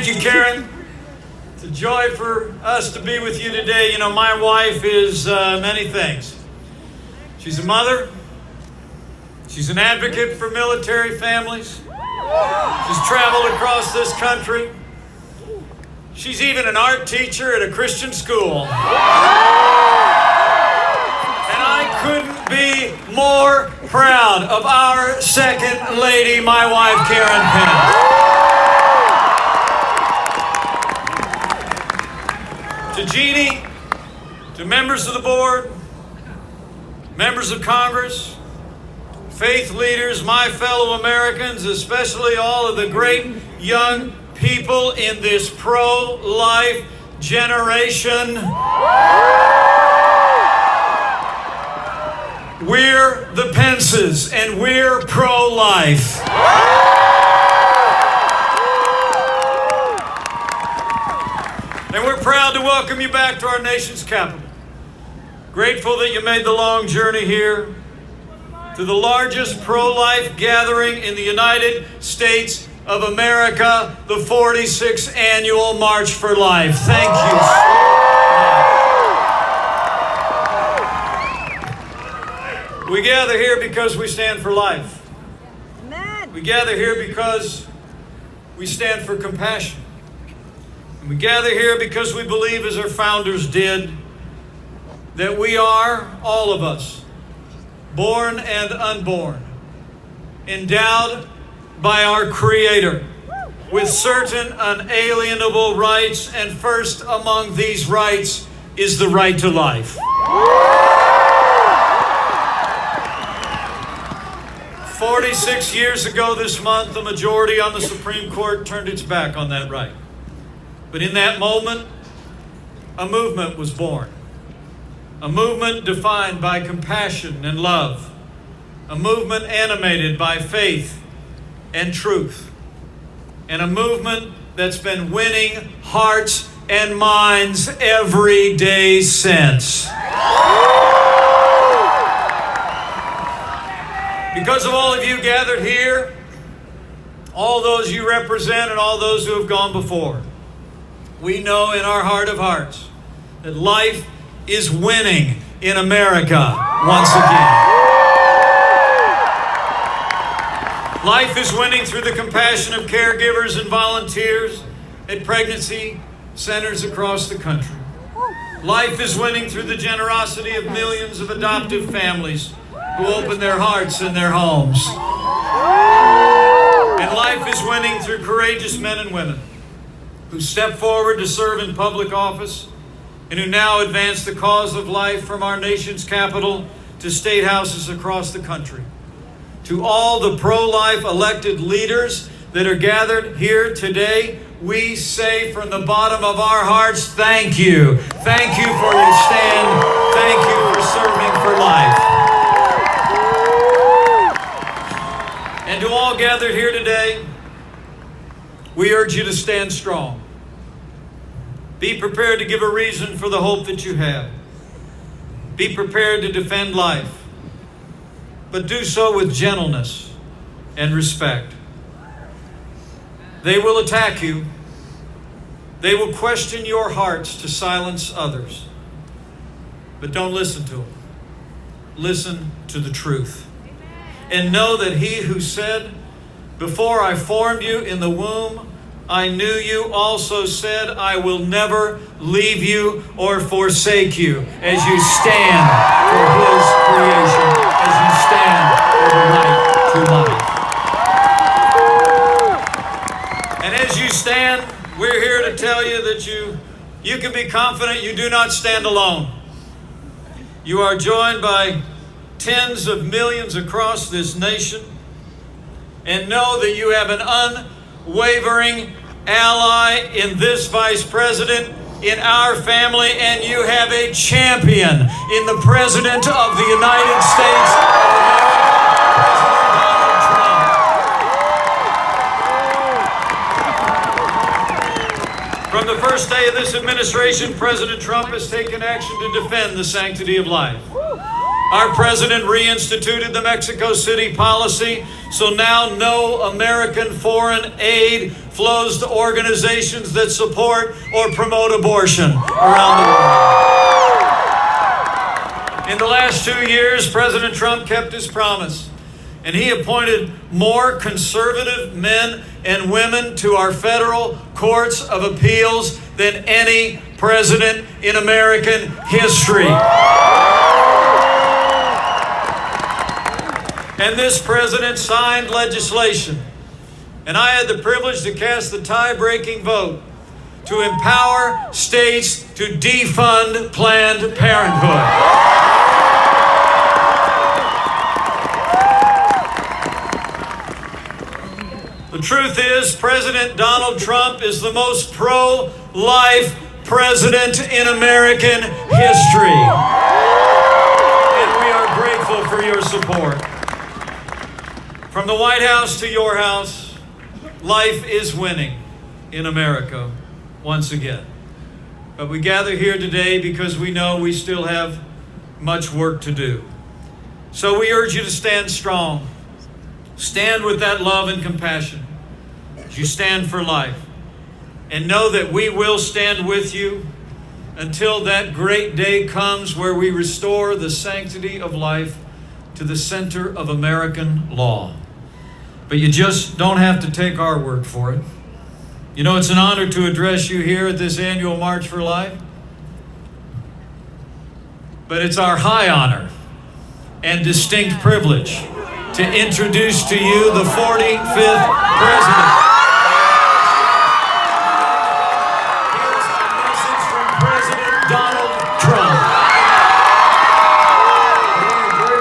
Thank you, Karen. It's a joy for us to be with you today. You know, my wife is many things. She's a mother. She's an advocate for military families. She's traveled across this country. She's even an art teacher at a Christian school. And I couldn't be more proud of our second lady, my wife, Karen Pence. To Jeannie, to members of the board, members of Congress, faith leaders, my fellow Americans, especially all of the great young people in this pro-life generation. We're the Pences, and we're pro-life. And we're proud to welcome you back to our nation's capital. Grateful that you made the long journey here to the largest pro-life gathering in the United States of America, the 46th Annual March for Life. Thank you so much. We gather here because we stand for life. We gather here because we stand for compassion. And we gather here because we believe, as our founders did, that we are, all of us, born and unborn, endowed by our Creator with certain unalienable rights, and first among these rights is the right to life. 46 years ago this month, the majority on the Supreme Court turned its back on that right. But in that moment, a movement was born. A movement defined by compassion and love. A movement animated by faith and truth. And a movement that's been winning hearts and minds every day since. Because of all of you gathered here, all those you represent and all those who have gone before, we know in our heart of hearts that life is winning in America once again. Life is winning through the compassion of caregivers and volunteers at pregnancy centers across the country. Life is winning through the generosity of millions of adoptive families who open their hearts and their homes. And life is winning through courageous men and women who step forward to serve in public office and who now advance the cause of life from our nation's capital to state houses across the country. To all the pro-life elected leaders that are gathered here today, we say from the bottom of our hearts, thank you. Thank you for your stand. Thank you for serving for life. And to all gathered here today, we urge you to stand strong. Be prepared to give a reason for the hope that you have. Be prepared to defend life, but do so with gentleness and respect. They will attack you. They will question your hearts to silence others. But don't listen to them. Listen to the truth. And know that He who said, "Before I formed you in the womb, I knew you," also said, "I will never leave you or forsake you," as you stand for His creation, as you stand for the right to life. And as you stand, we're here to tell you that you can be confident you do not stand alone. You are joined by tens of millions across this nation, and know that you have an unwavering ally in this Vice President, in our family, and you have a champion in the President of the United States of America, President Donald Trump. From the first day of this administration, President Trump has taken action to defend the sanctity of life. Our president reinstituted the Mexico City policy, so now no American foreign aid flows to organizations that support or promote abortion around the world. In the last 2 years, President Trump kept his promise, and he appointed more conservative men and women to our federal courts of appeals than any president in American history. And this president signed legislation, and I had the privilege to cast the tie-breaking vote to empower states to defund Planned Parenthood. The truth is, President Donald Trump is the most pro-life president in American history. And we are grateful for your support. From the White House to your house, life is winning in America once again. But we gather here today because we know we still have much work to do. So we urge you to stand strong. Stand with that love and compassion as you stand for life. And know that we will stand with you until that great day comes where we restore the sanctity of life to the center of American law. But you just don't have to take our word for it. You know, it's an honor to address you here at this annual March for Life. But it's our high honor and distinct privilege to introduce to you the 45th President